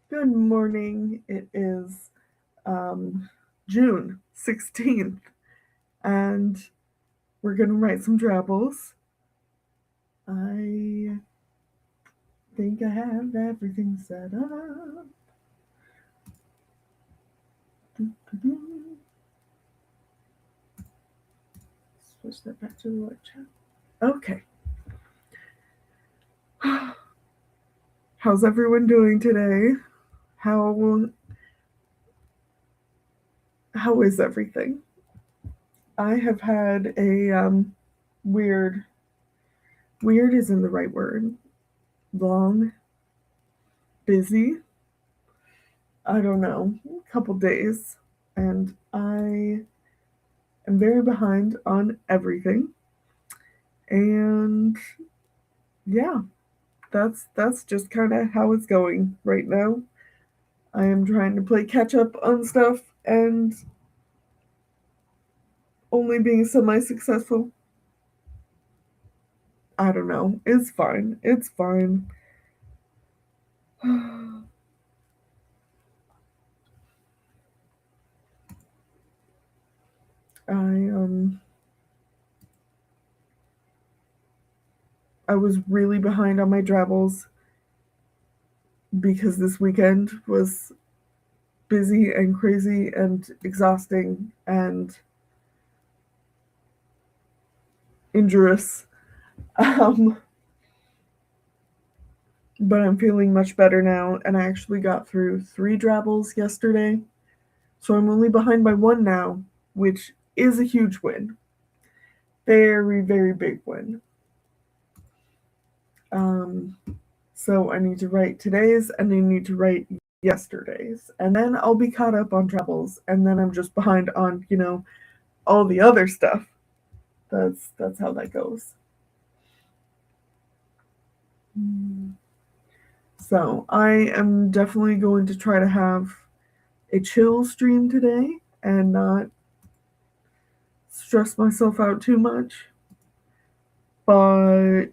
Good morning. It is June 16th, and we're going to write some drabbles. I think I have everything set up. Switch that back to the live chat. Okay. How's everyone doing today? How is everything? I have had a weird isn't the right word. Long, busy, I don't know, couple days, and I am very behind on everything. And yeah, that's just kind of how it's going right now. I am trying to play catch up on stuff and only being semi successful. I don't know. It's fine. It's fine. I I was really behind on my drabbles because this weekend was busy and crazy and exhausting and injurious. Um, but I'm feeling much better now, and I actually got through 3 drabbles yesterday. So I'm only behind by 1 now, which is a huge win. Very, very big win. Um, so I need to write today's and I need to write yesterday's. And then I'll be caught up on drabbles, and then I'm just behind on, all the other stuff. That's how that goes. So I am definitely going to try to have a chill stream today and not stress myself out too much. But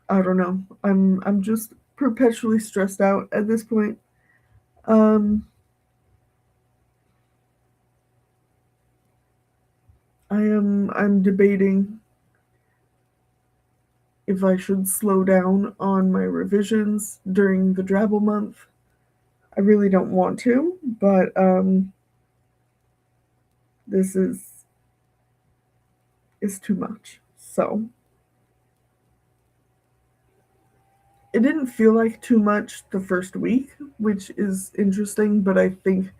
I don't know. I'm just perpetually stressed out at this point. Um I'm debating if I should slow down on my revisions during the drabble month. I really don't want to, but this is too much. So it didn't feel like too much the first week, which is interesting, but I think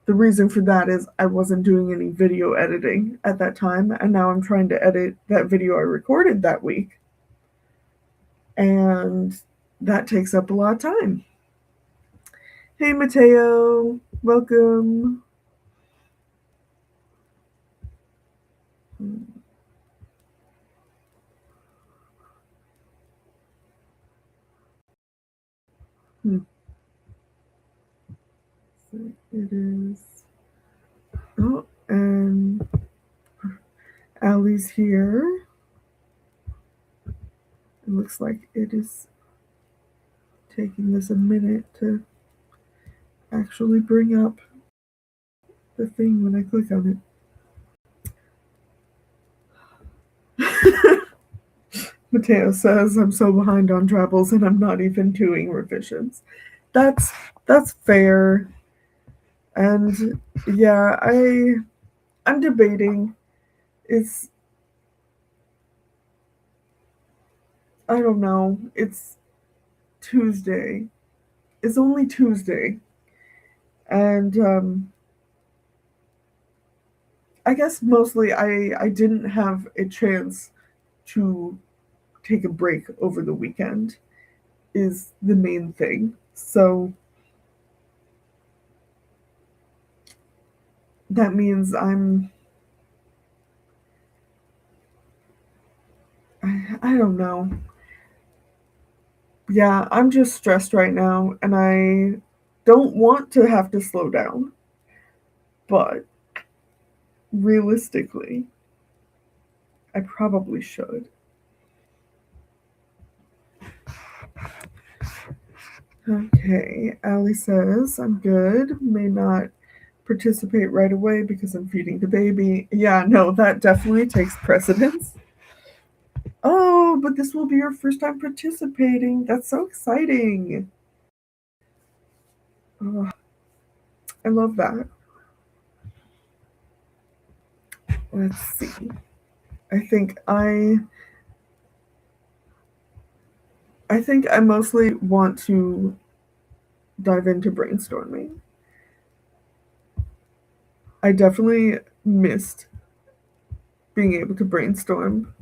the reason for that is I wasn't doing any video editing at that time, and now I'm trying to edit that video I recorded that week. And that takes up a lot of time. Hey, Mateo, welcome. Hmm. So it is. Oh, and Allie's here. It looks like it is taking this a minute to actually bring up the thing when I click on it. Mateo says, I'm so behind on travels and I'm not even doing revisions. That's fair. And yeah, I'm debating. It's I don't know. It's Tuesday. It's only Tuesday. And I guess mostly I didn't have a chance to take a break over the weekend is the main thing. So that means I don't know. Yeah, I'm just stressed right now and I don't want to have to slow down. But realistically, I probably should. Okay, Allie says, I'm good. May not participate right away because I'm feeding the baby. Yeah, no, that definitely takes precedence. Oh, but this will be your first time participating. That's so exciting. Oh, I love that. Let's see. I think I I think I mostly want to dive into brainstorming. I definitely missed being able to brainstorm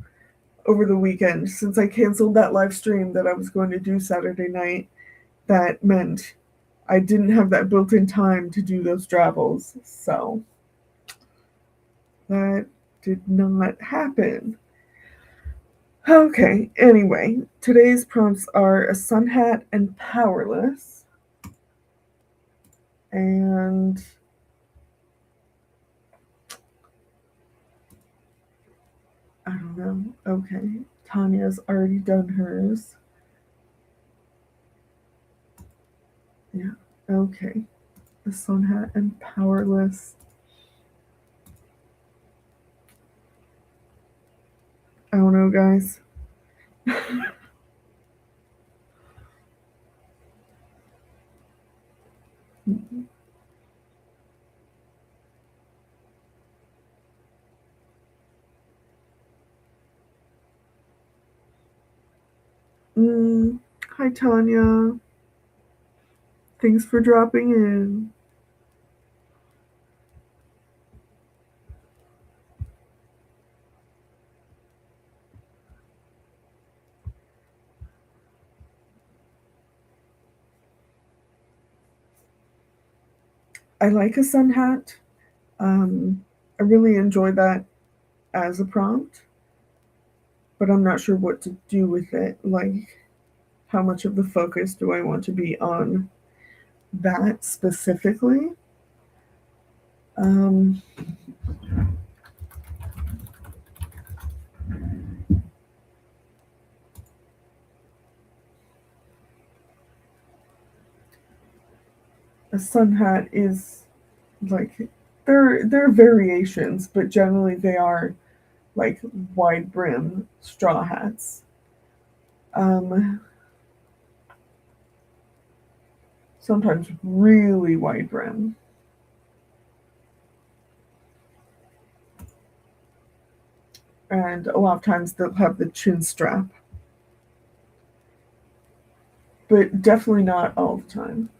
over the weekend since I canceled that live stream that I was going to do Saturday night. That meant I didn't have that built in time to do those drabbles. So that did not happen. Okay, anyway, today's prompts are a sun hat and powerless. And I don't know. Okay, Tanya's already done hers. Yeah, okay. The sun hat and powerless. I don't know, guys. Hi, Tanya. Thanks for dropping in. I like a sun hat. I really enjoy that as a prompt, but I'm not sure what to do with it. Like, how much of the focus do I want to be on that specifically? Um, a sun hat is like there are variations, but generally they are like wide brim straw hats. Um, Sometimes really wide brim. And a lot of times they'll have the chin strap, but definitely not all the time.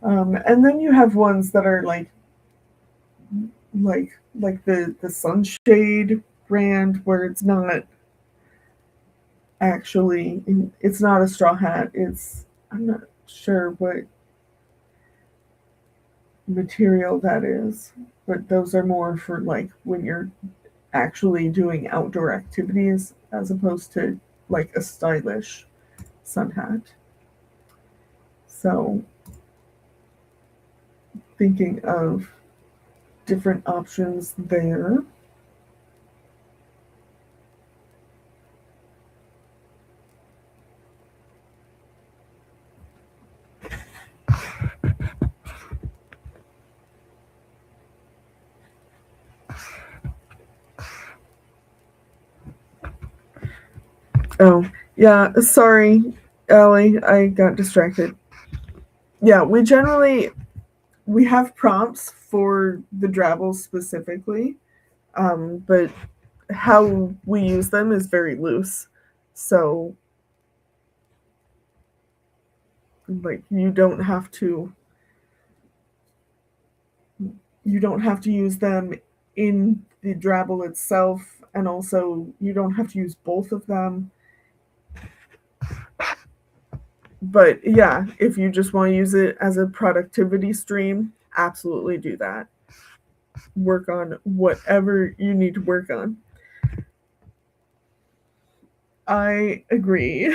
And then you have ones that are like the sunshade brand where it's not actually it's not a straw hat. It's I'm not sure what material that is, but those are more for like when you're actually doing outdoor activities as opposed to like a stylish sun hat. So thinking of different options there. Oh, yeah, sorry, Allie, I got distracted. Yeah, we have prompts for the drabbles specifically, but how we use them is very loose. So like you don't have to use them in the drabble itself, and also you don't have to use both of them. But yeah, if you just want to use it as a productivity stream, absolutely do that. Work on whatever you need to work on. I agree.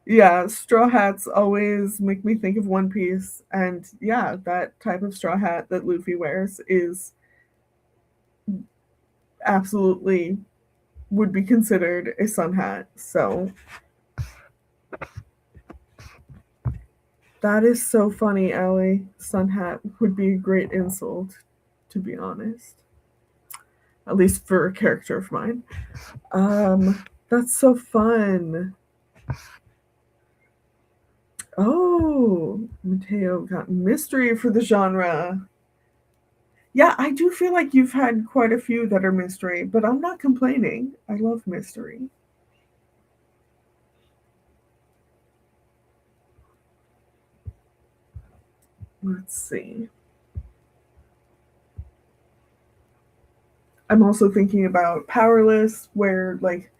Yeah, straw hats always make me think of One Piece. And yeah, that type of straw hat that Luffy wears is absolutely would be considered a sun hat. So That is so funny, Allie. Sun hat would be a great insult, to be honest. At least for a character of mine. That's so fun. Oh, Mateo got mystery for the genre. Yeah, I do feel like you've had quite a few that are mystery, but I'm not complaining. I love mystery. Let's see. I'm also thinking about Powerless, where, like,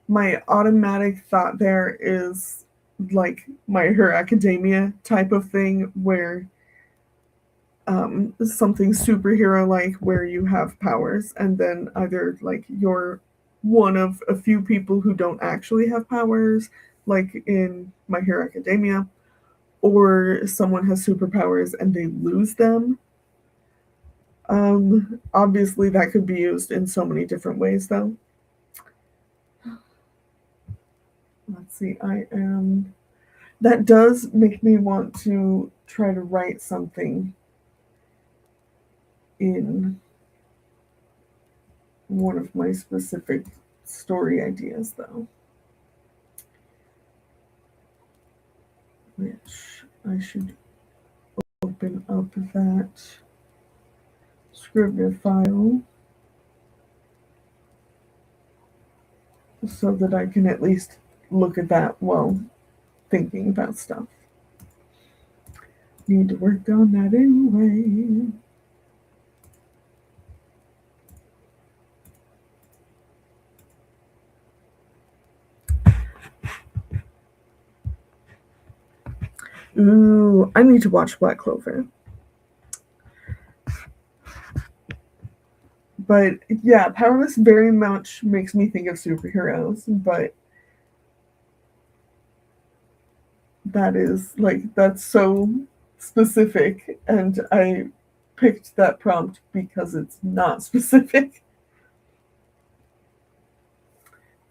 my automatic thought there is like My Hero Academia type of thing, where something superhero like, where you have powers and then either like you're one of a few people who don't actually have powers, like in My Hero Academia, or someone has superpowers and they lose them. Obviously that could be used in so many different ways though. Let's see, that does make me want to try to write something in one of my specific story ideas, though, which I should open up that Scrivener file so that I can at least look at that while thinking about stuff. Need to work on that anyway. Ooh, I need to watch Black Clover. But yeah, Powerless very much makes me think of superheroes, but that's so specific, and I picked that prompt because it's not specific.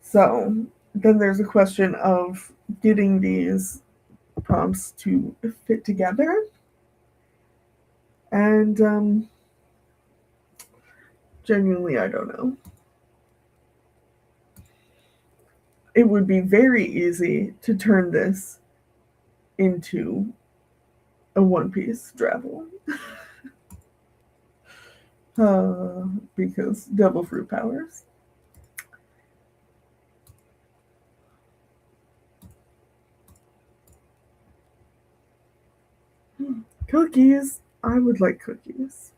So then there's a question of getting these prompts to fit together, and genuinely I don't know. It would be very easy to turn this into a One Piece drabble. Because devil fruit powers. Cookies. I would like cookies.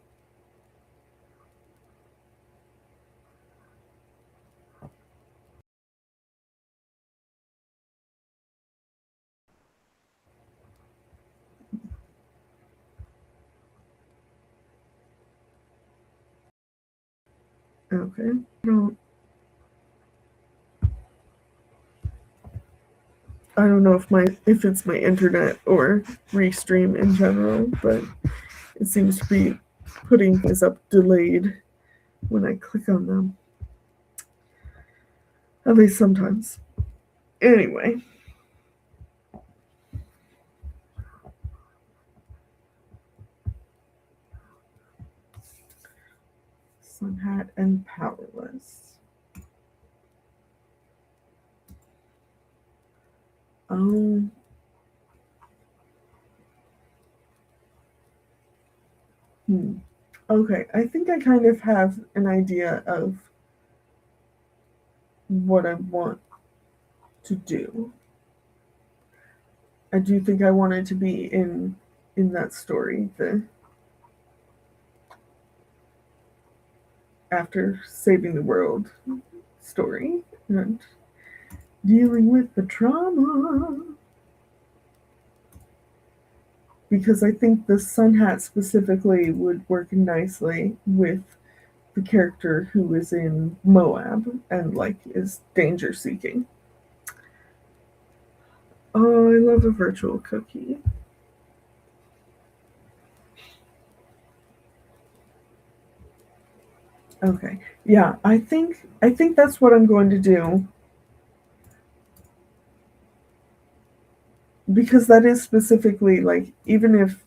Okay. I don't know if it's my internet or Restream in general, but it seems to be putting things up delayed when I click on them. At least sometimes. Anyway. Sun Hat and Powerless. Um, Okay, I think I kind of have an idea of what I want to do. I do think I want it to be in that story, the after saving the world story and dealing with the trauma. Because I think the Sun Hat specifically would work nicely with the character who is in Moab and like is danger seeking. Oh, I love a virtual cookie. Okay. Yeah, I think that's what I'm going to do. because that is specifically like, even if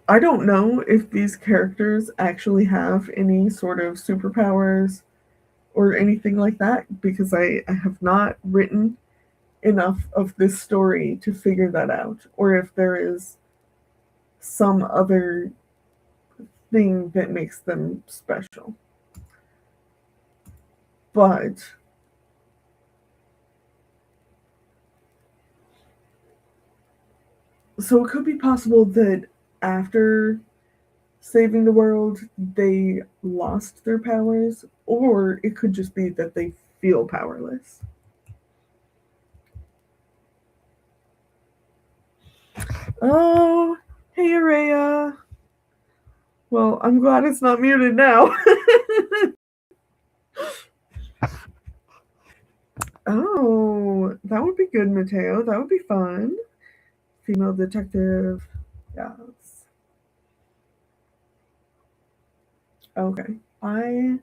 I don't know if these characters actually have any sort of superpowers or anything like that, because I have not written enough of this story to figure that out, or if there is some other thing that makes them special. But so it could be possible that after saving the world, they lost their powers, or it could just be that they feel powerless. Oh, hey, Araya. Well, I'm glad it's not muted now. Oh, that would be good, Mateo. That would be fun. Female detective. Yes. Okay. I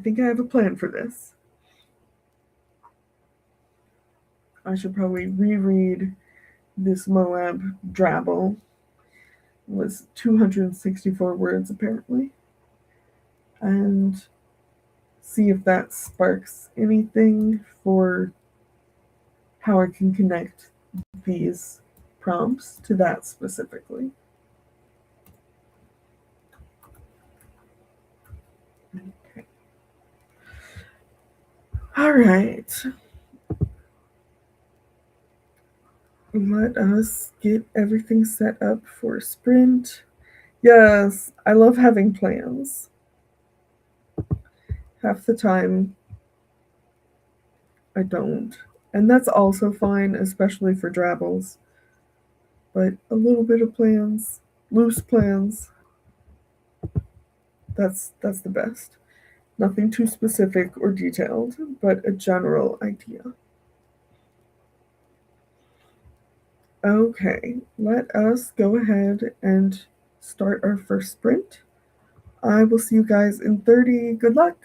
think I have a plan for this. I should probably reread this Moab drabble. It was 264 words apparently. And see if that sparks anything for how I can connect these prompts to that specifically. Okay. All right. Let us get everything set up for sprint. Yes, I love having plans. Half the time, I don't. And that's also fine, especially for drabbles. But a little bit of plans, loose plans, that's the best. Nothing too specific or detailed, but a general idea. Okay, let us go ahead and start our first sprint. I will see you guys in 30. Good luck.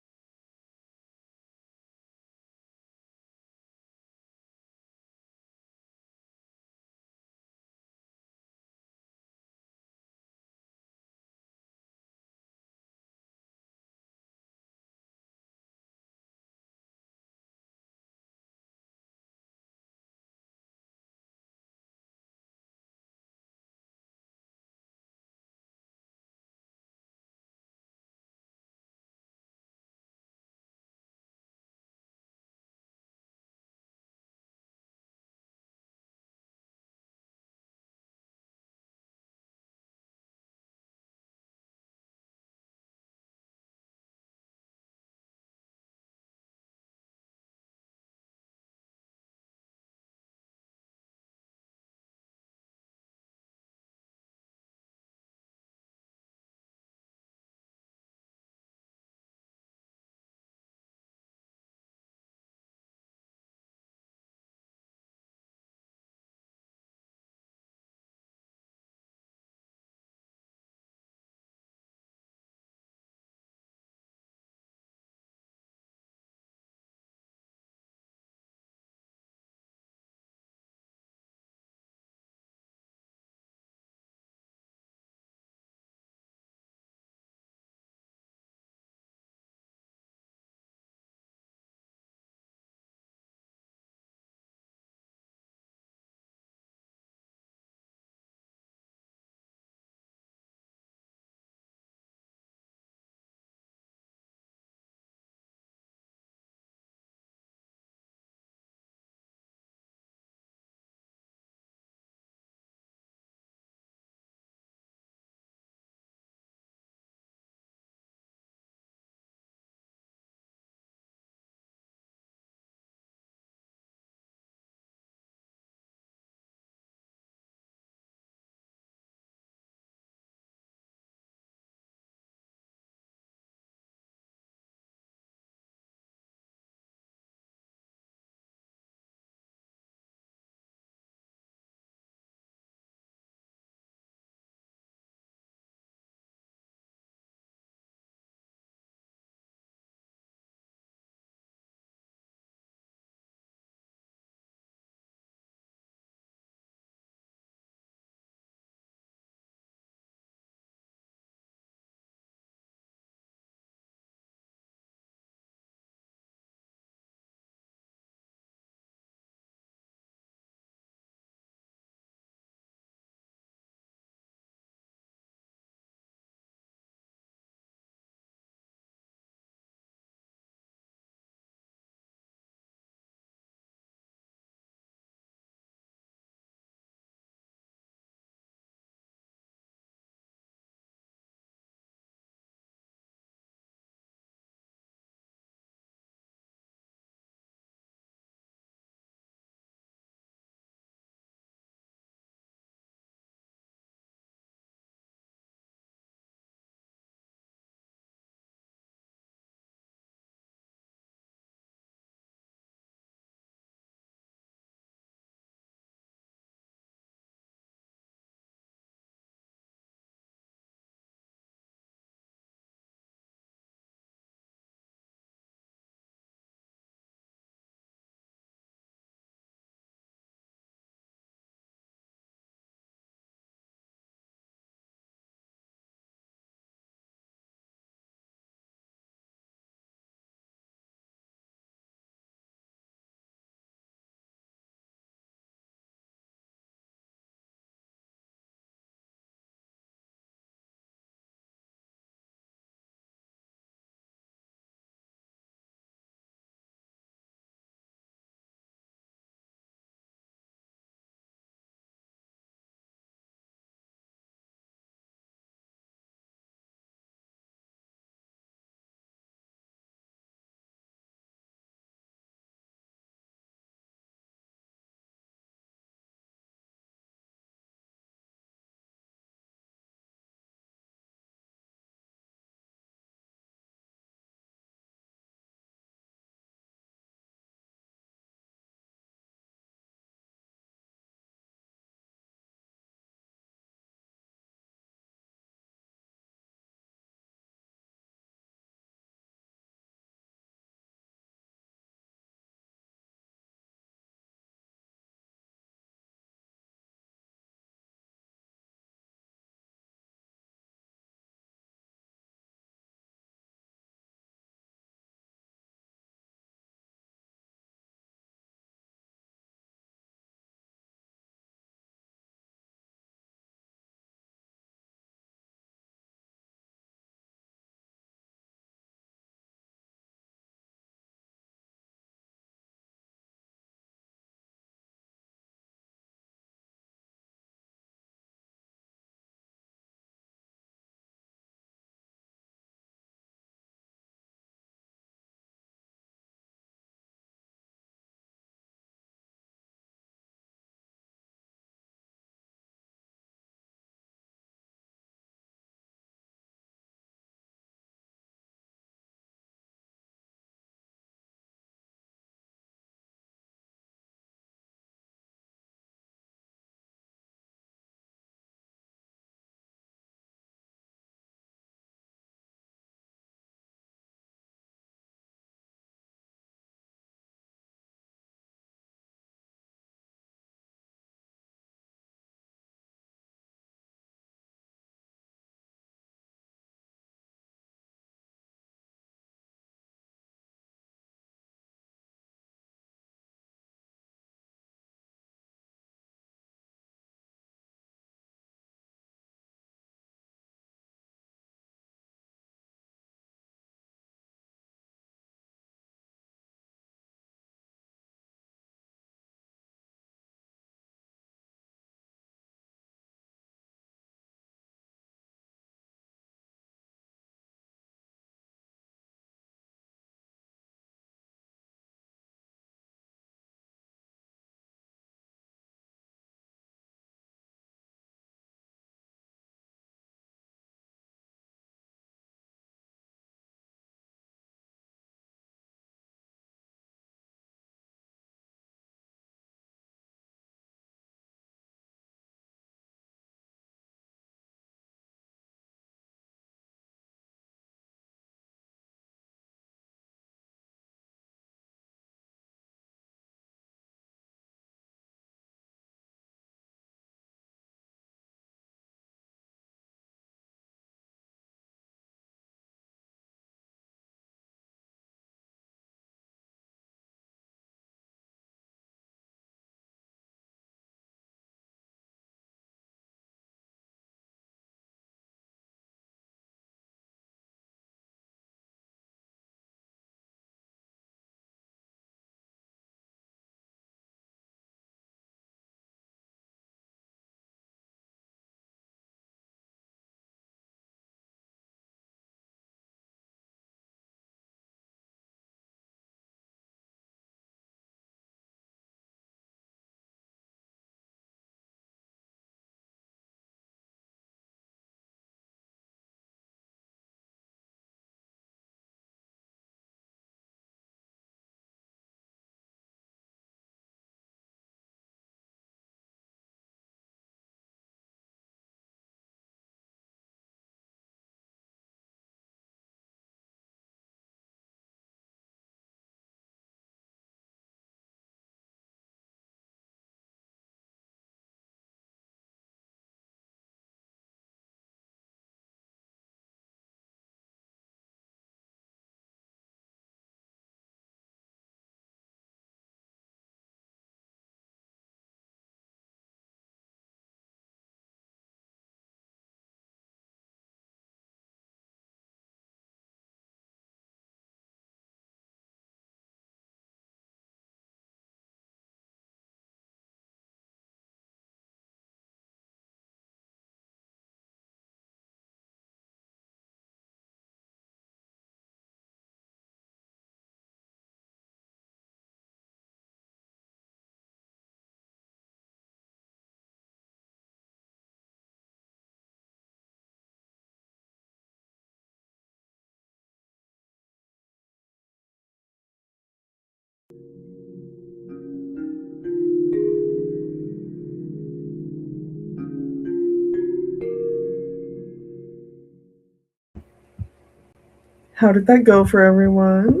How did that go for everyone?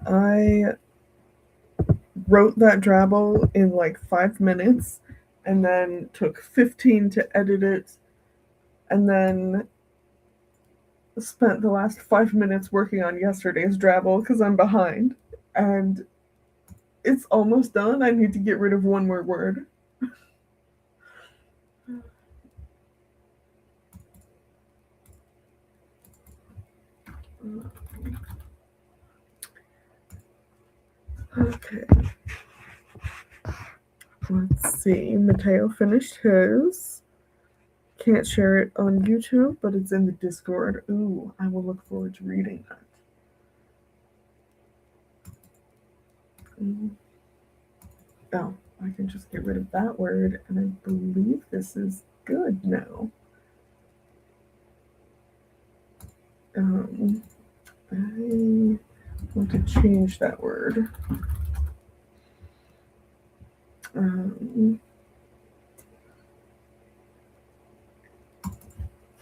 I wrote that drabble in like 5 minutes and then took 15 to edit it and then spent the last 5 minutes working on yesterday's drabble because I'm behind. And it's almost done. I need to get rid of one more word. Okay. Let's see. Mateo finished his. Can't share it on YouTube, but it's in the Discord. Ooh, I will look forward to reading that. Oh, I can just get rid of that word, and I believe this is good now. I want to change that word.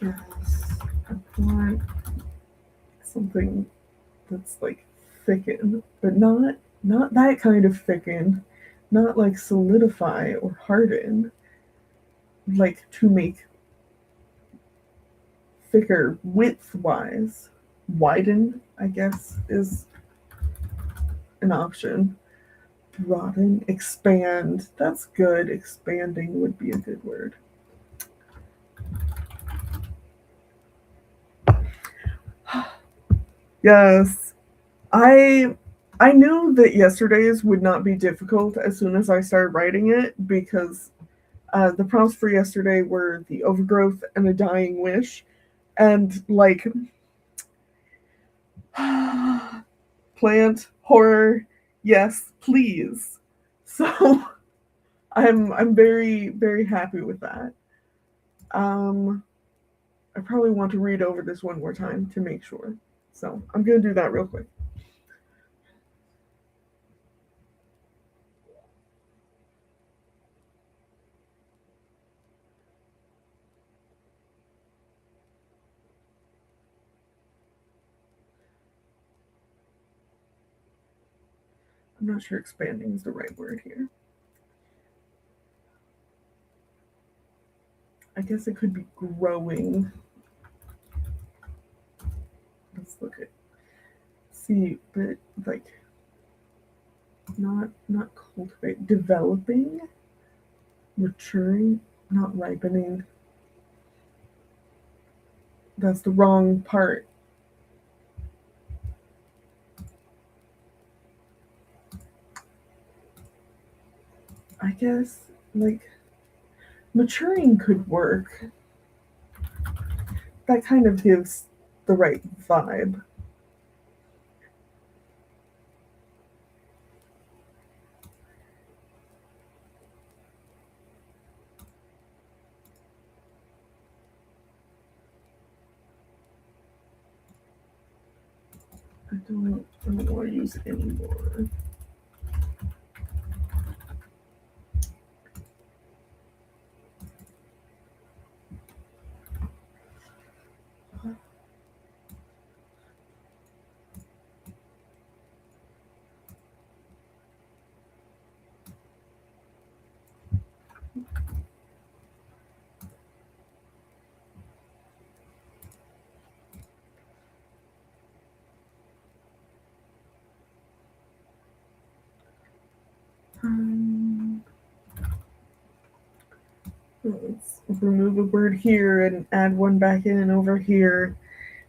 Yes, I want something that's like thicken, but not that kind of thicken, not like solidify or harden, like to make thicker width-wise. Widen, I guess, is an option. Broaden, expand. That's good. Expanding would be a good word. Yes. I knew that yesterday's would not be difficult as soon as I started writing it because the prompts for yesterday were the overgrowth and a dying wish. And like plant horror, yes, please. So I'm very, very happy with that. I probably want to read over this one more time to make sure. So I'm gonna do that real quick. I'm not sure expanding is the right word here. I guess it could be growing. Let's look at see, but like not cultivate, developing, maturing, not ripening. That's the wrong part. I guess like maturing could work. That kind of gives the right vibe. I don't want to use it anymore. Let's remove a word here and add one back in over here.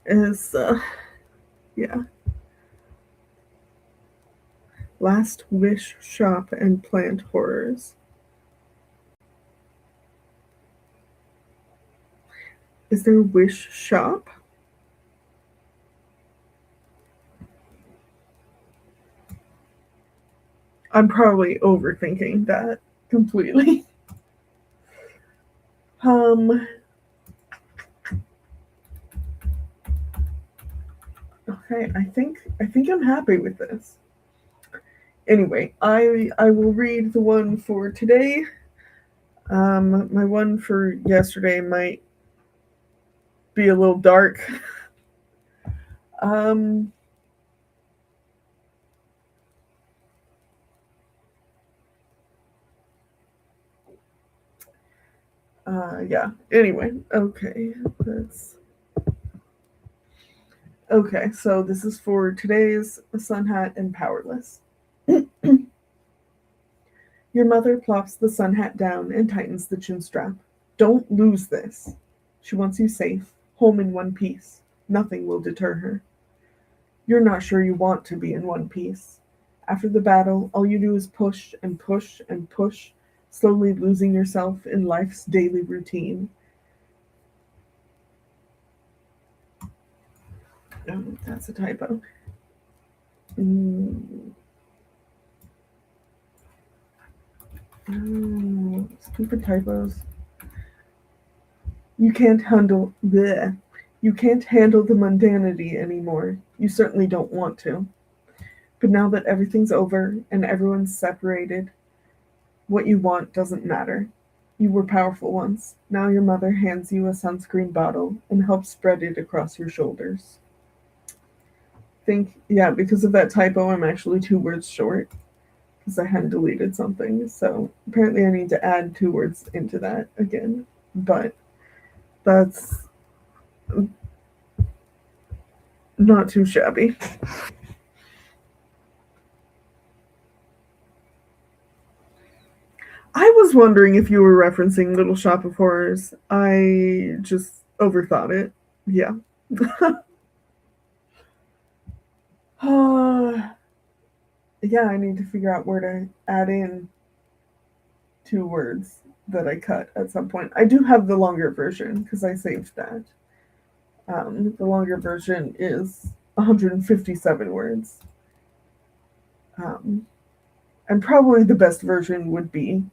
Is yeah. Last wish shop and plant horrors. Is there a wish shop? I'm probably overthinking that completely. Okay, I think I'm happy with this. Anyway, I will read the one for today. My one for yesterday might be a little dark Um, yeah. Anyway, okay. Okay, so this is for today's sun hat and powerless. Your mother plops the sun hat down and tightens the chin strap. Don't lose this. She wants you safe, home in one piece. Nothing will deter her. You're not sure you want to be in one piece. After the battle, all you do is push and push and push, slowly losing yourself in life's daily routine. Oh, that's a typo. Oh, stupid typos. You can't handle bleh. You can't handle the mundanity anymore. You certainly don't want to. But now that everything's over and everyone's separated, what you want doesn't matter. You were powerful once. Now your mother hands you a sunscreen bottle and helps spread it across your shoulders. Yeah, because of that typo, I'm actually 2 words short because I hadn't deleted something. So apparently I need to add 2 words into that again. But that's not too shabby. I was wondering if you were referencing Little Shop of Horrors. I just overthought it. Yeah. Yeah, I need to figure out where to add in 2 words that I cut at some point. I do have the longer version because I saved that. The longer version is 157 words. And probably the best version would be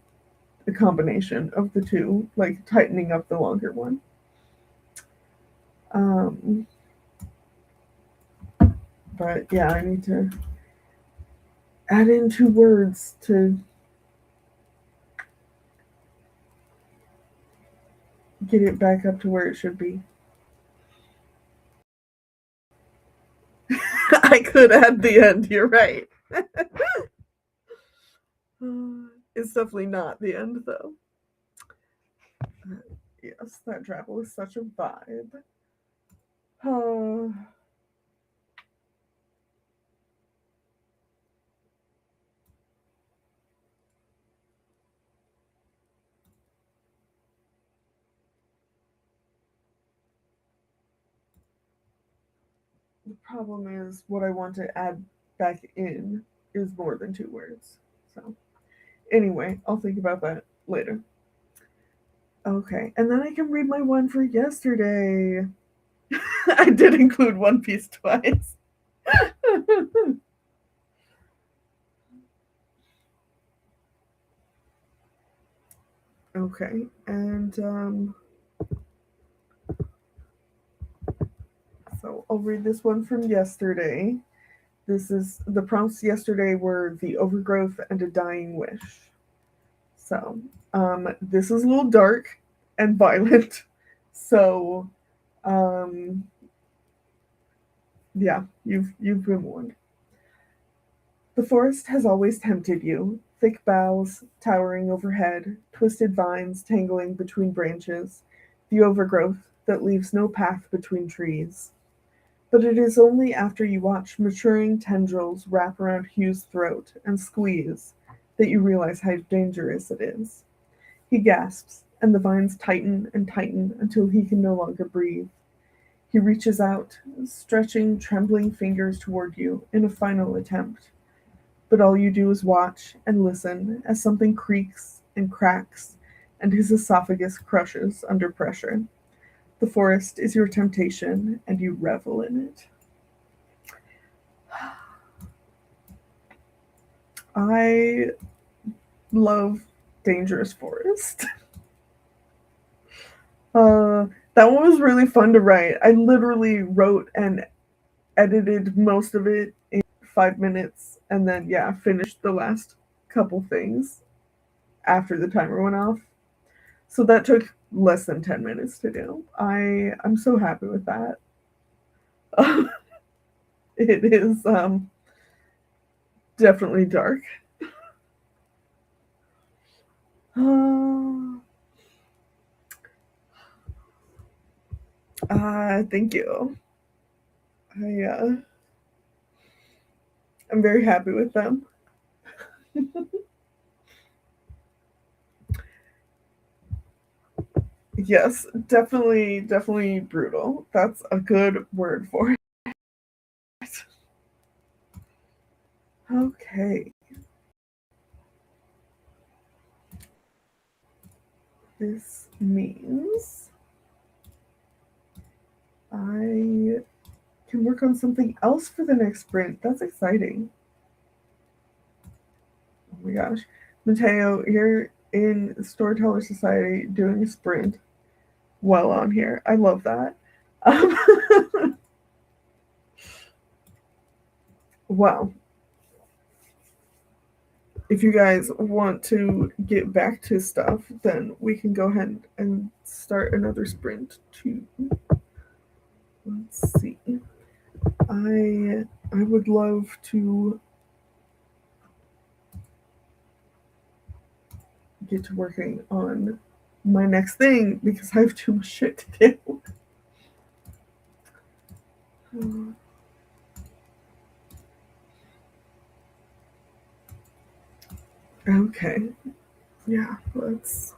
a combination of the two, like tightening up the longer one. But yeah, I need to add in 2 words to get it back up to where it should be. I could add the end, you're right. It's definitely not the end, though. Yes, that drabble is such a vibe. The problem is what I want to add back in is more than 2 words. So, anyway, I'll think about that later. Okay, and then I can read my one for yesterday. I did include One Piece twice. Okay, and so I'll read this one from yesterday. This is the prompts yesterday were the overgrowth and a dying wish. So this is a little dark and violent. So yeah, you've been warned. The forest has always tempted you. Thick boughs towering overhead, twisted vines tangling between branches, the overgrowth that leaves no path between trees. But it is only after you watch maturing tendrils wrap around Hugh's throat and squeeze that you realize how dangerous it is. He gasps, and the vines tighten and tighten until he can no longer breathe. He reaches out, stretching trembling fingers toward you in a final attempt. But all you do is watch and listen as something creaks and cracks and his esophagus crushes under pressure. The forest is your temptation, and you revel in it. I love Dangerous Forest. That one was really fun to write. I literally wrote and edited most of it in 5 minutes, and then yeah, finished the last couple things after the timer went off. So that took less than 10 minutes to do. I'm so happy with that. It is definitely dark. Thank you. I'm very happy with them. Yes, definitely brutal. That's a good word for it. Okay. This means I can work on something else for the next sprint. That's exciting. Oh my gosh. Mateo, you're in Storyteller Society doing a sprint well on here. I love that. Well, if you guys want to get back to stuff, then we can go ahead and start another sprint too. Let's see. I would love to get to working on my next thing because I have too much shit to do. Okay. Yeah, let's.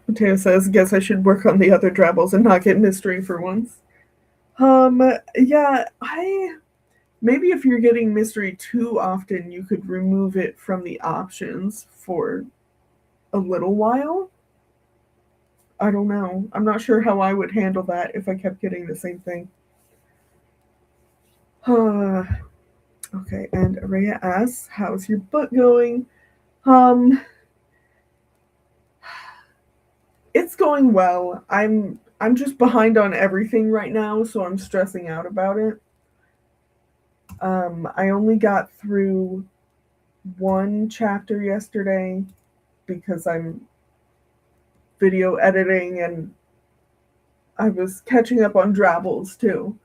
Mateo says, guess I should work on the other drabbles and not get mystery for once. Yeah, maybe if you're getting mystery too often, you could remove it from the options for a little while. I don't know. I'm not sure how I would handle that if I kept getting the same thing. Okay, and Araya asks, how's your book going? It's going well. I'm just behind on everything right now, so I'm stressing out about it. I only got through one chapter yesterday because I'm video editing and I was catching up on drabbles too.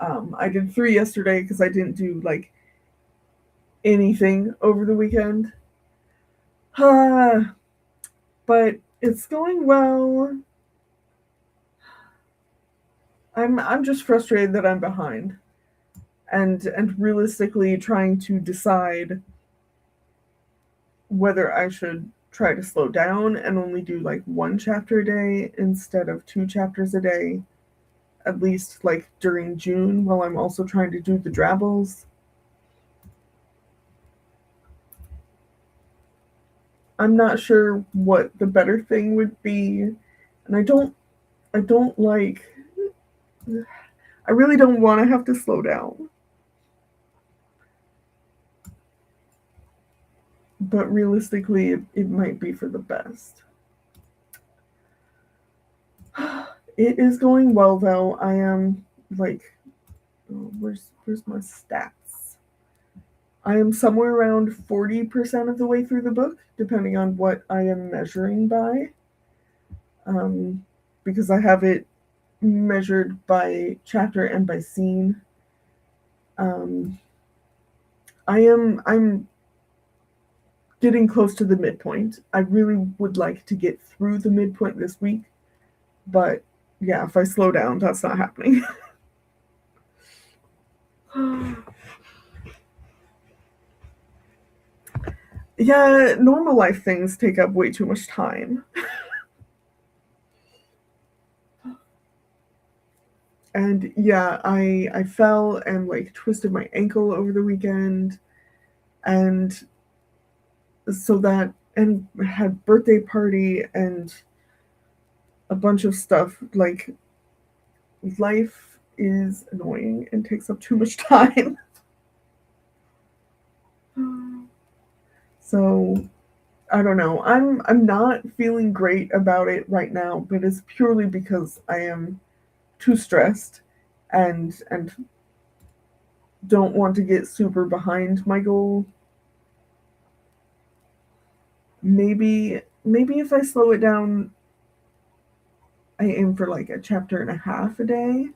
I did 3 yesterday because I didn't do like anything over the weekend. But it's going well. I'm just frustrated that I'm behind. And realistically trying to decide whether I should try to slow down and only do like 1 chapter a day instead of 2 chapters a day, at least like during June, while I'm also trying to do the drabbles. I'm not sure what the better thing would be, and I don't like. I really don't want to have to slow down. But realistically, it might be for the best. It is going well, though. I am like, where's my stats? I am somewhere around 40% of the way through the book, depending on what I am measuring by. Because I have it measured by chapter and by scene. I'm getting close to the midpoint. I really would like to get through the midpoint this week, but yeah, if I slow down, that's not happening. Yeah, normal life things take up way too much time. And yeah, I fell and like twisted my ankle over the weekend, and so that and had birthday party and a bunch of stuff. Like, life is annoying and takes up too much time. So I don't know. I'm not feeling great about it right now, but it's purely because I am too stressed and don't want to get super behind my goal. maybe if I slow it down, I aim for like a chapter and a half a day.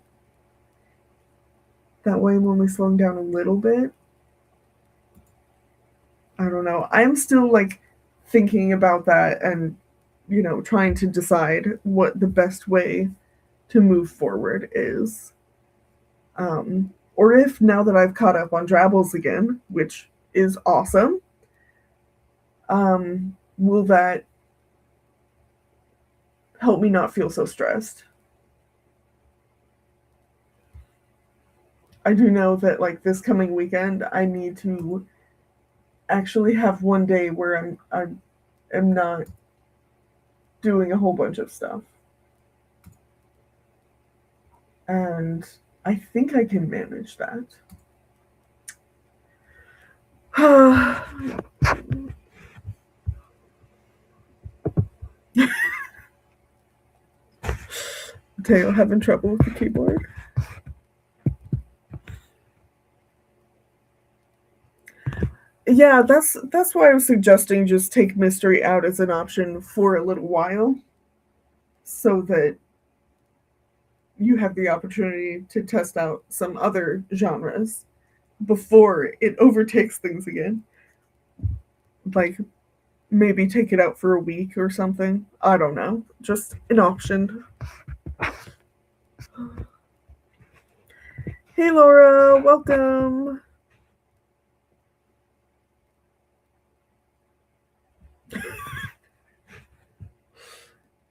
That way I'm only slowing down a little bit. I don't know. I'm still like thinking about that and, trying to decide what the best way to move forward is. Or if now that I've caught up on drabbles again, which is awesome, will that help me not feel so stressed? I do know that like this coming weekend, I need to actually have one day where I'm not doing a whole bunch of stuff, and I think I can manage that. Mateo having trouble with the keyboard. Yeah, that's why I was suggesting just take mystery out as an option for a little while, so that you have the opportunity to test out some other genres before it overtakes things again. Like maybe take it out for a week or something. I don't know. Just an option. Hey Laura, welcome.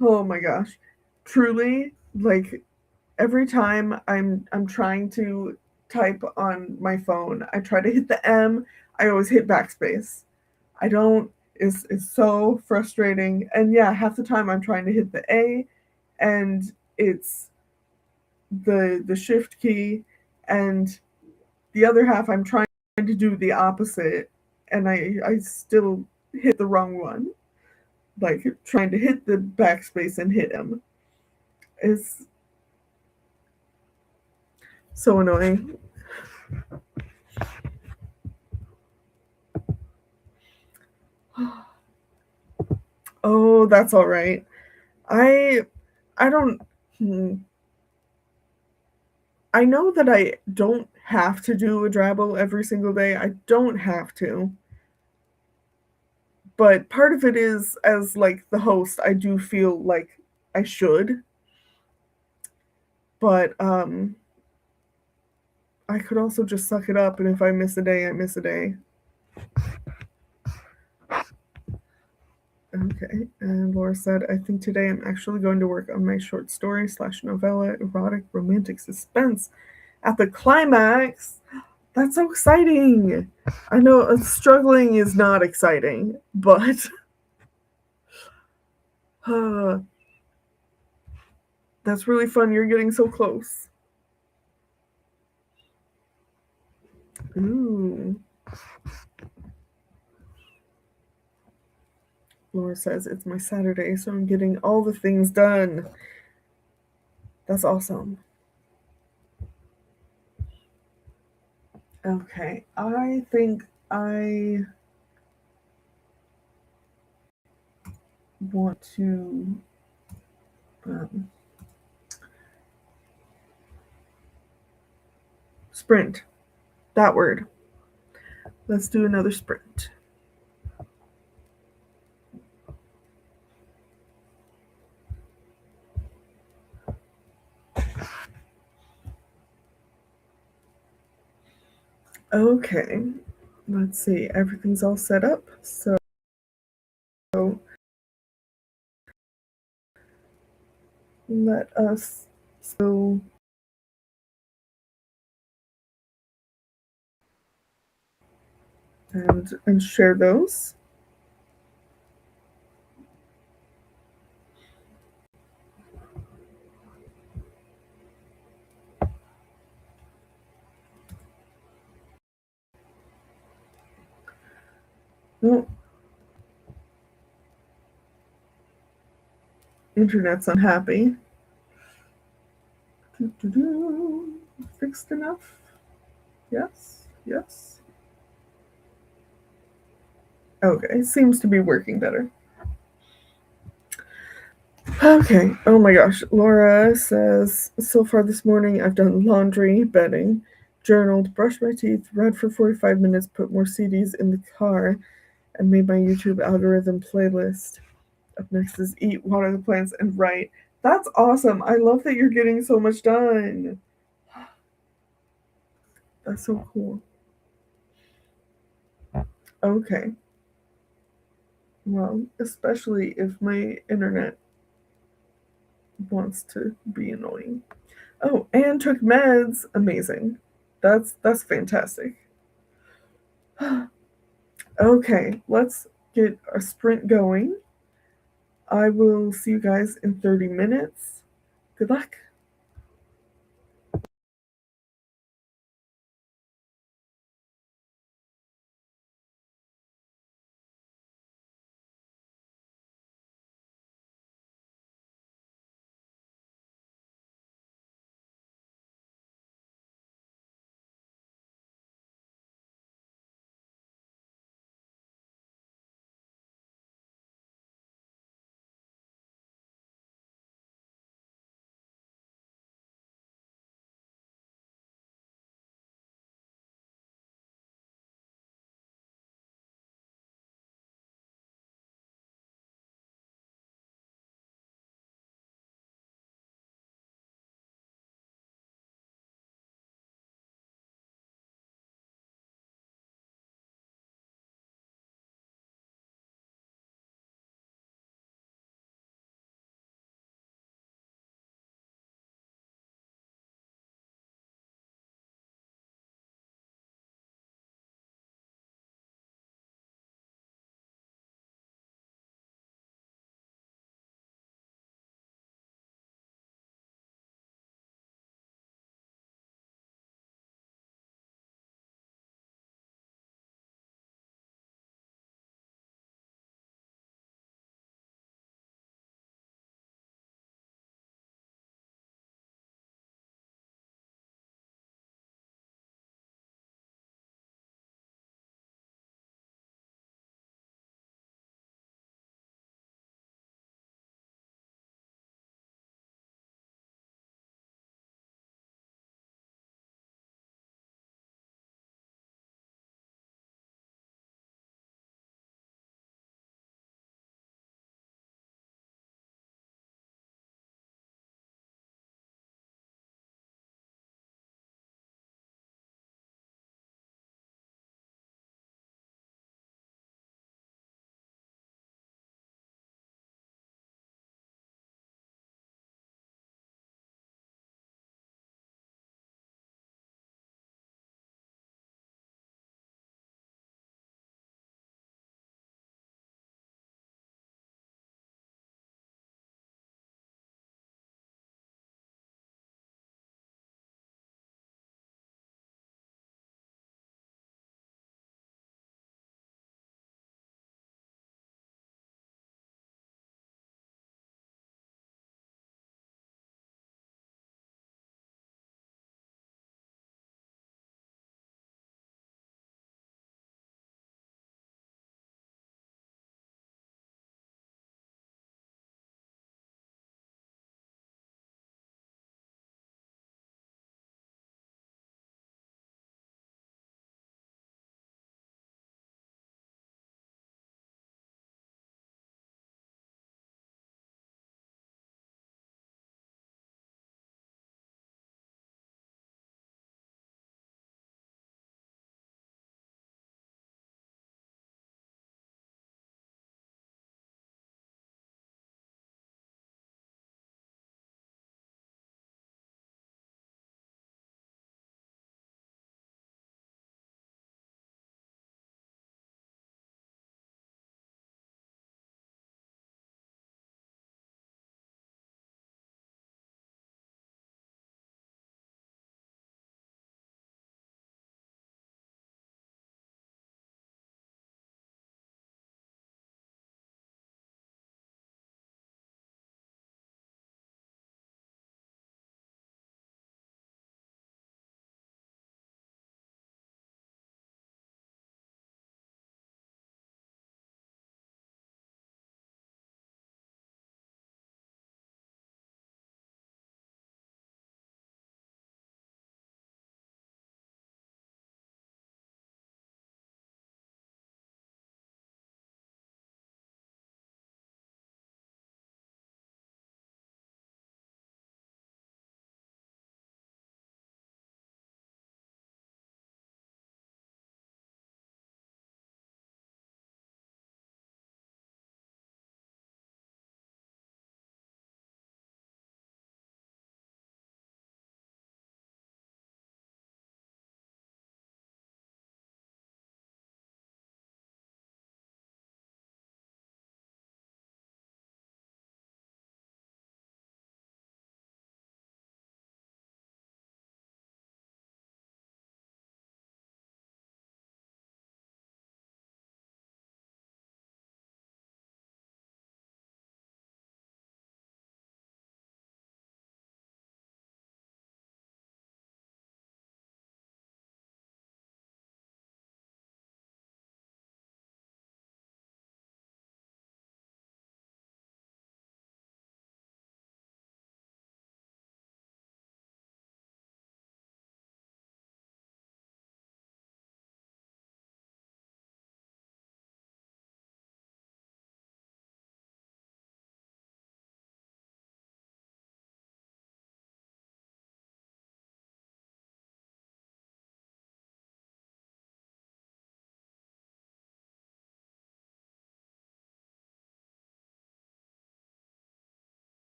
Oh my gosh. Truly, like every time I'm trying to type on my phone, I try to hit the M, I always hit backspace. I don't it's so frustrating. And yeah, half the time I'm trying to hit the A and it's the shift key, and the other half I'm trying to do the opposite and I still hit the wrong one. Like trying to hit the backspace and hit M is so annoying. Oh, that's all right. I I don't hmm, I know that I don't have to do a drabble every single day. I don't have to. But part of it is as like the host, I do feel like I should. But I could also just suck it up, and if I miss a day, I miss a day. Okay, and Laura said, I think today I'm actually going to work on my short story / novella, erotic, romantic suspense at the climax. That's so exciting. I know struggling is not exciting, but that's really fun. You're getting so close. Ooh. Laura says, it's my Saturday, so I'm getting all the things done. That's awesome. Okay, I think I want to sprint. That word. Let's do another sprint. Okay, let's see. Everything's all set up. So let us so and share those. Well, internet's unhappy. Fixed enough? Yes, yes. Okay, seems to be working better. Okay, oh my gosh. Laura says, so far this morning I've done laundry, bedding, journaled, brushed my teeth, read for 45 minutes, put more CDs in the car, and made my YouTube algorithm playlist. Up next is eat, water the plants, and write. That's awesome. I love that you're getting so much done. That's so cool. Okay. Well, especially if my internet wants to be annoying. Oh, and took meds. Amazing. That's fantastic. Okay, let's get a sprint going. I will see you guys in 30 minutes. Good luck.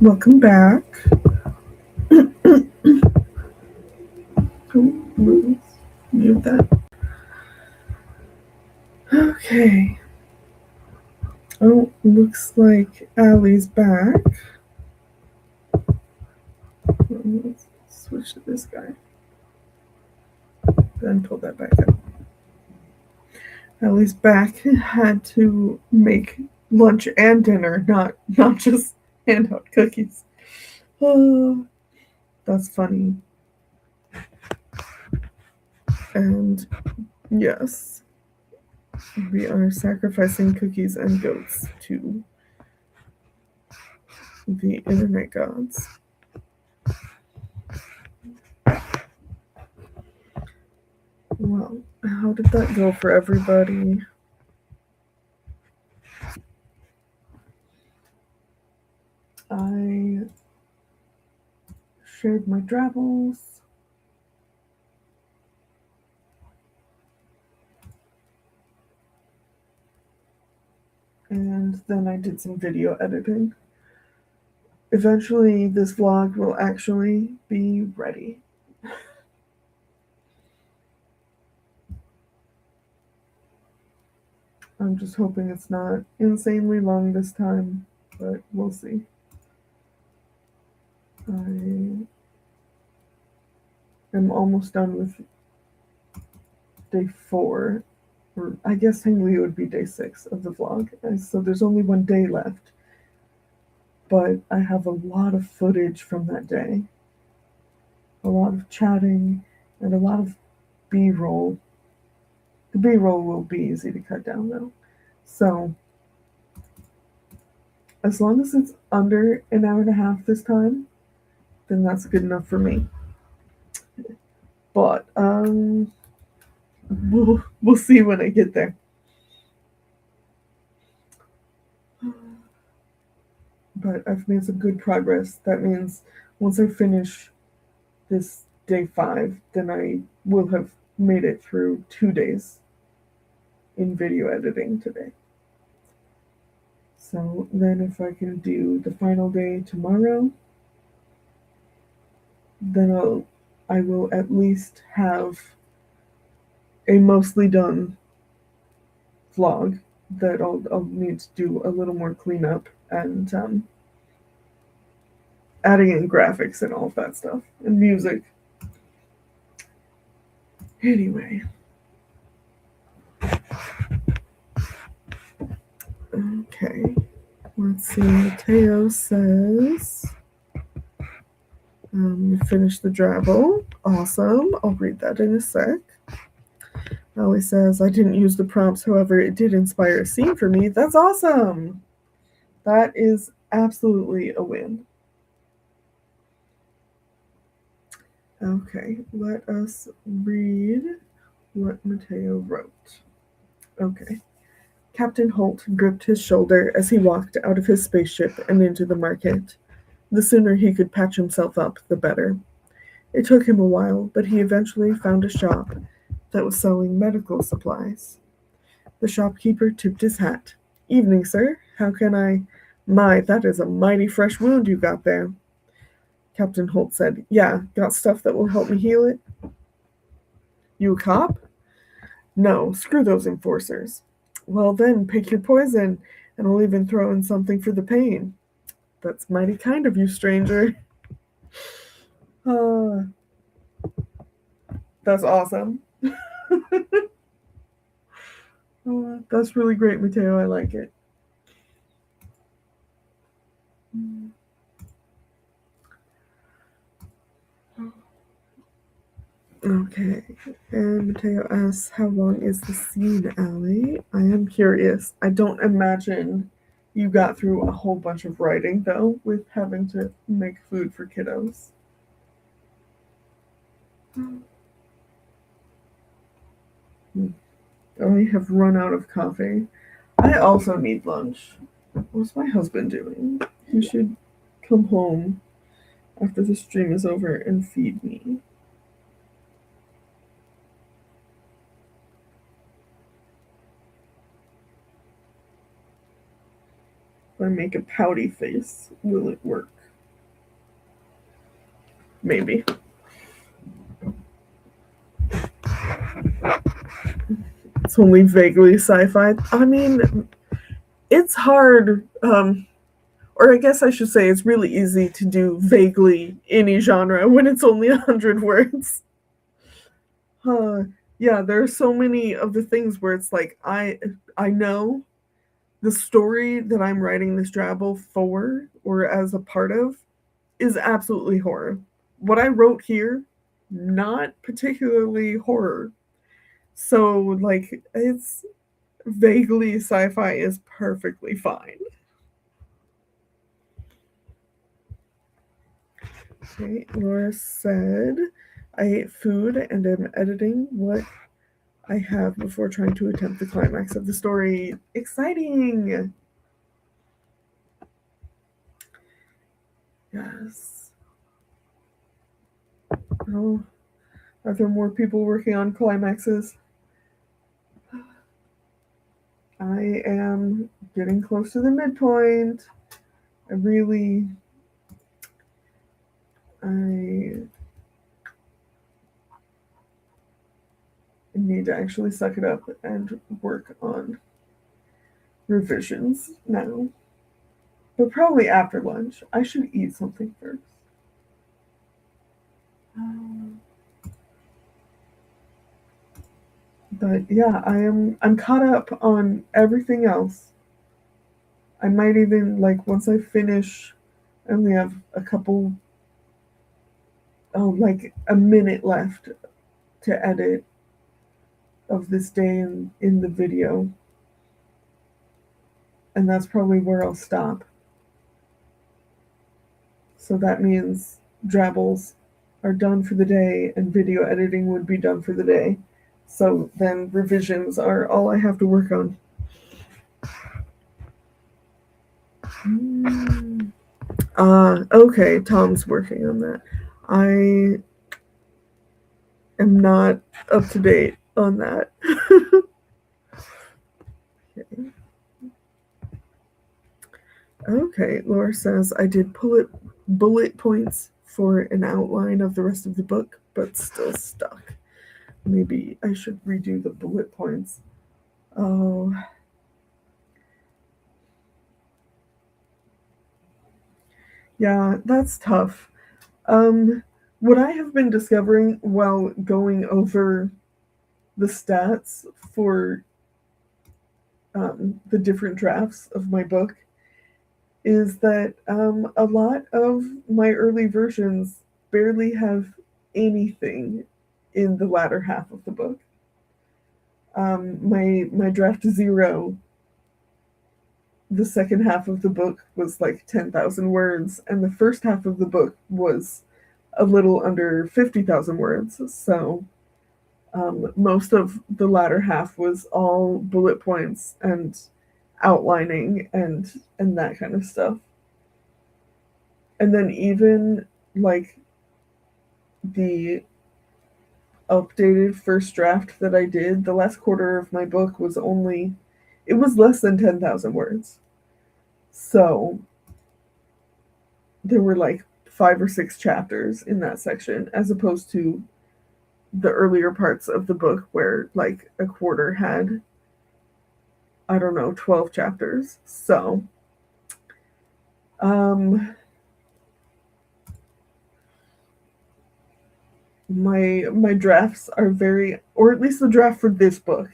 Welcome back. Oh, let's mute that. Okay. Oh, looks like Allie's back. Let's switch to this guy. Then pull that back up. Allie's back. Had to make lunch and dinner, not just hand out cookies. Oh, that's funny. And yes, we are sacrificing cookies and goats to the internet gods. Well, how did that go for everybody? I shared my drabbles. And then I did some video editing. Eventually, this vlog will actually be ready. I'm just hoping it's not insanely long this time, but we'll see. I am almost done with day 4, or I guess technically it would be day 6 of the vlog. So there's only one day left, but I have a lot of footage from that day. A lot of chatting and a lot of B-roll. The B-roll will be easy to cut down though. So as long as it's under an hour and a half this time, then that's good enough for me. But we'll see when I get there. But I've made some good progress. That means once I finish this day 5, then I will have made it through 2 days in video editing today. So then if I can do the final day tomorrow, then I will at least have a mostly done vlog that I'll need to do a little more cleanup and adding in graphics and all of that stuff and music. Anyway. Okay. Let's see. Mateo says, finish the drabble. Awesome. I'll read that in a sec. Allie says, I didn't use the prompts, however, it did inspire a scene for me. That's awesome. That is absolutely a win. Okay, let us read what Mateo wrote. Okay. Captain Holt gripped his shoulder as he walked out of his spaceship and into the market. The sooner he could patch himself up, the better. It took him a while, but he eventually found a shop that was selling medical supplies. The shopkeeper tipped his hat. Evening, sir. How can I? My, that is a mighty fresh wound you got there. Captain Holt said, Yeah, got stuff that will help me heal it? You a cop? No, screw those enforcers. Well then, pick your poison, and I'll even throw in something for the pain. That's mighty kind of you, stranger. That's awesome. That's really great, Mateo. I like it. Okay, and Mateo asks, how long is the scene, Allie? I am curious. I don't imagine you got through a whole bunch of writing, though, with having to make food for kiddos. I have run out of coffee. I also need lunch. What's my husband doing? He should come home after the stream is over and feed me. If I make a pouty face, will it work? maybe. It's only vaguely sci-fi. I mean, it's hard, or I guess I should say it's really easy to do vaguely any genre when it's only 100 words. Yeah, there are so many of the things where it's like I know the story that I'm writing this drabble for or as a part of is absolutely horror. What I wrote here, not particularly horror. So like it's vaguely sci-fi is perfectly fine. Okay, Laura said, I ate food and am editing what I have before trying to attempt the climax of the story. Exciting! Yes. Oh, are there more people working on climaxes? I am getting close to the midpoint. I need to actually suck it up and work on revisions now. But probably after lunch. I should eat something first. But yeah, I'm caught up on everything else. I might even like once I finish, I only have like a minute left to edit of this day in the video. And that's probably where I'll stop. So that means drabbles are done for the day and video editing would be done for the day. So then revisions are all I have to work on. Okay, Tom's working on that. I am not up to date on that. Okay. Okay, Laura says, I did bullet points for an outline of the rest of the book, but still stuck. Maybe I should redo the bullet points. Oh. Yeah, that's tough. What I have been discovering while going over the stats for the different drafts of my book is that a lot of my early versions barely have anything in the latter half of the book. My draft 0, the second half of the book was like 10,000 words, and the first half of the book was a little under 50,000 words. So most of the latter half was all bullet points and outlining and that kind of stuff. And then even like the updated first draft that I did, the last quarter of my book was less than 10,000 words. So there were like 5 or 6 chapters in that section, as opposed to the earlier parts of the book where like a quarter had, I don't know, 12 chapters. So my drafts are very, or at least the draft for this book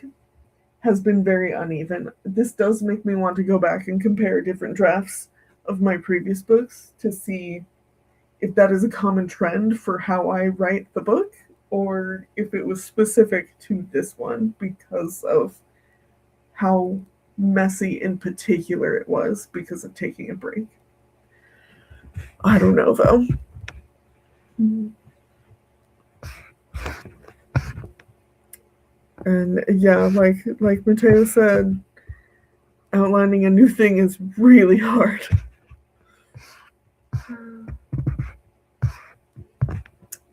has been very uneven. This does make me want to go back and compare different drafts of my previous books to see if that is a common trend for how I write the book, or if it was specific to this one because of how messy in particular it was because of taking a break. I don't know though. And yeah, like Mateo said, outlining a new thing is really hard.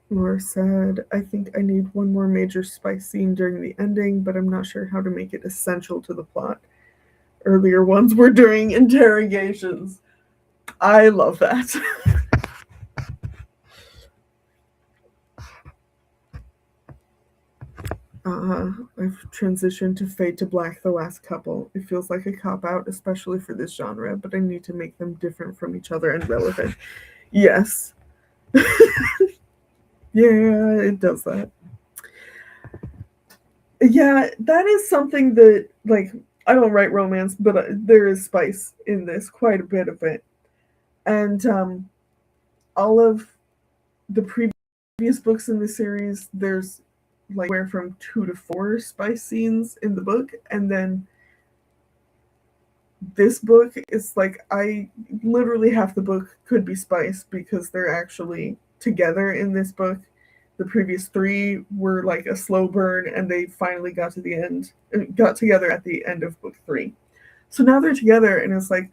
Laura said, I think I need one more major spice scene during the ending, but I'm not sure how to make it essential to the plot. Earlier ones were during interrogations. I love that. I've transitioned to fade to black the last couple. It feels like a cop-out, especially for this genre, but I need to make them different from each other and relevant. Yes. Yeah, it does that. Yeah, that is something that, like, I don't write romance, but there is spice in this, quite a bit of it. And all of the previous books in the series, there's like anywhere from 2 to 4 spice scenes in the book, and then this book is like, I literally half the book could be spice because they're actually together in this book. The previous 3 were like a slow burn, and they finally got together at the end of book 3. So now they're together, and it's like,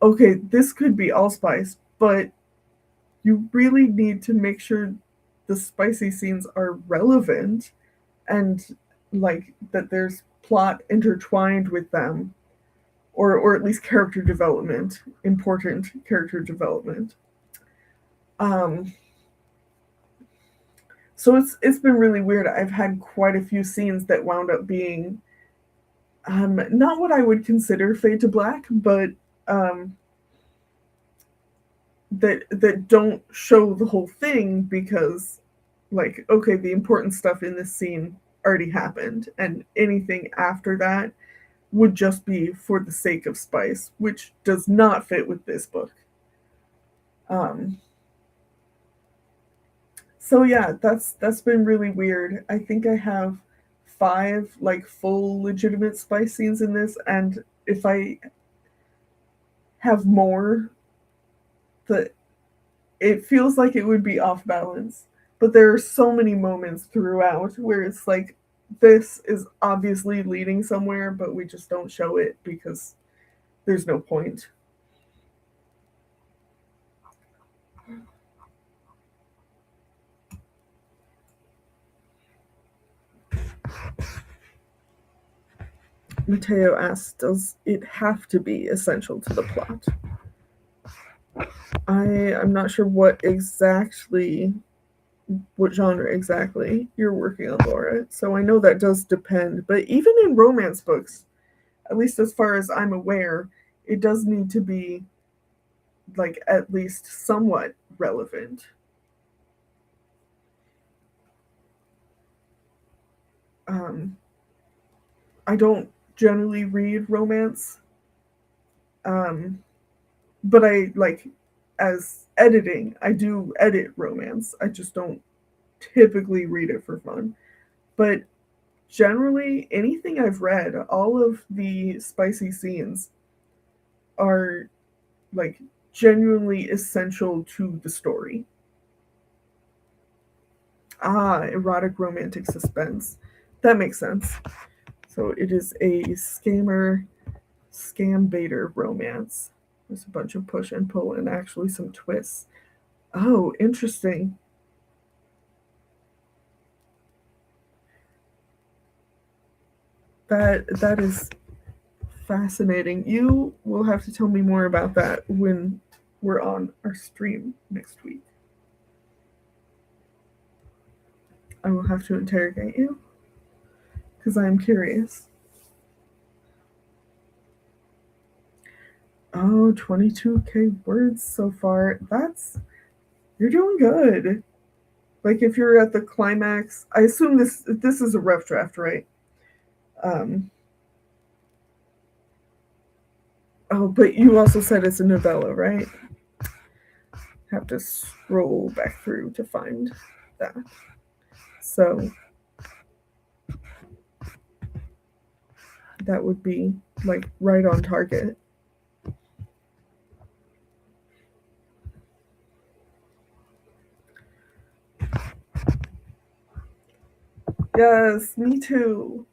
okay, this could be allspice, but you really need to make sure the spicy scenes are relevant and like that there's plot intertwined with them, or at least character development, important character development. Um, so it's been really weird. I've had quite a few scenes that wound up being not what I would consider fade to black, but that don't show the whole thing because, like, okay, the important stuff in this scene already happened, and anything after that would just be for the sake of spice, which does not fit with this book. So yeah, that's been really weird. I think I have 5 like full legitimate spice scenes in this, and if I have more, that it feels like it would be off balance. But there are so many moments throughout where it's like, this is obviously leading somewhere, but we just don't show it because there's no point. Mateo asks, does it have to be essential to the plot? I'm not sure what genre exactly you're working on, Laura. So I know that does depend. But even in romance books, at least as far as I'm aware, it does need to be like at least somewhat relevant. I don't generally read romance, but I like, as editing, I do edit romance. I just don't typically read it for fun. But generally, anything I've read, all of the spicy scenes are like genuinely essential to the story. Erotic romantic suspense. That makes sense. So it is a scam baiter romance. There's a bunch of push and pull and actually some twists. Oh, interesting. That is fascinating. You will have to tell me more about that when we're on our stream next week. I will have to interrogate you because I am curious. Oh, 22K words so far. You're doing good. Like, if you're at the climax, I assume this is a rough draft, right? Oh, but you also said it's a novella, right? Have to scroll back through to find that. So that would be like right on target. Yes, me too.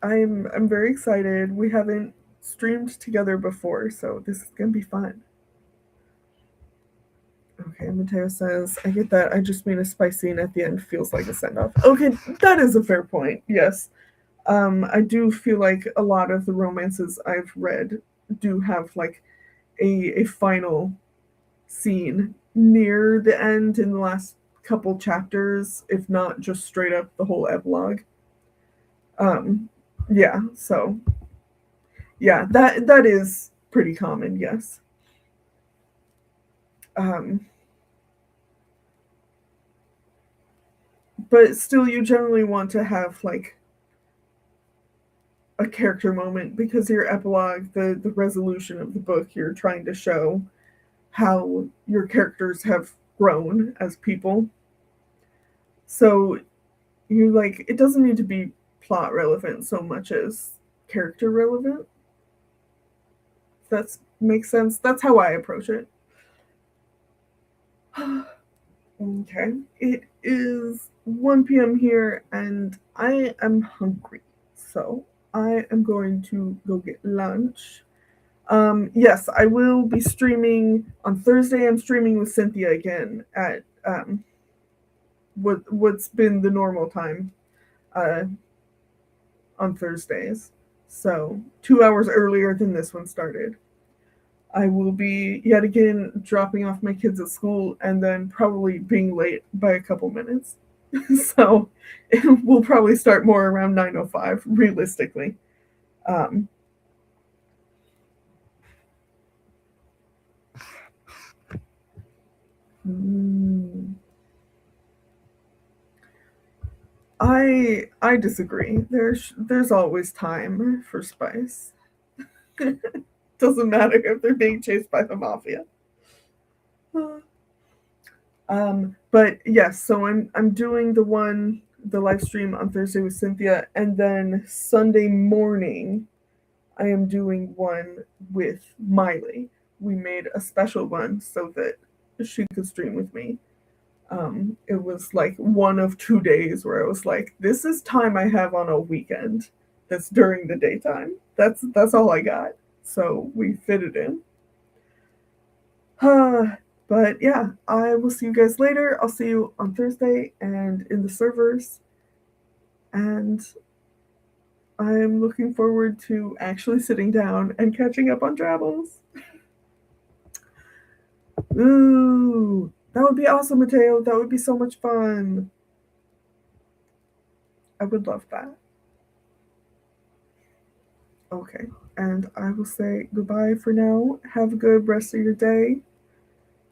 I'm very excited. We haven't streamed together before, so this is gonna be fun. Okay, Mateo says, I get that. I just mean a spice scene at the end feels like a send off. Okay, that is a fair point. Yes. I do feel like a lot of the romances I've read do have like a final scene near the end in the last couple chapters, if not just straight up the whole epilogue. Yeah, so yeah, that is pretty common, yes. But still, you generally want to have like a character moment because your epilogue, the resolution of the book, you're trying to show how your characters have grown as people. So you like it doesn't need to be plot relevant so much as character relevant. If that makes sense. That's how I approach it. Okay. It is 1 p.m. here and I am hungry. So I am going to go get lunch. Yes, I will be streaming on Thursday. I'm streaming with Cynthia again at what's been the normal time uh, on Thursdays. So 2 hours earlier than this one started. I will be yet again dropping off my kids at school and then probably being late by a couple minutes. So we'll probably start more around 9:05 realistically. Um, mm, I disagree. There's always time for spice. Doesn't matter if they're being chased by the mafia. But yes, so I'm doing the live stream on Thursday with Cynthia, and then Sunday morning I am doing one with Miley. We made a special one so that she could stream with me. It was like one of 2 days where I was like, this is time I have on a weekend that's during the daytime. That's all I got. So we fit it in. But yeah, I will see you guys later. I'll see you on Thursday and in the servers. And I'm looking forward to actually sitting down and catching up on Drabbles. Ooh, that would be awesome, Mateo. That would be so much fun. I would love that. Okay, and I will say goodbye for now. Have a good rest of your day,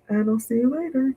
and I'll see you later.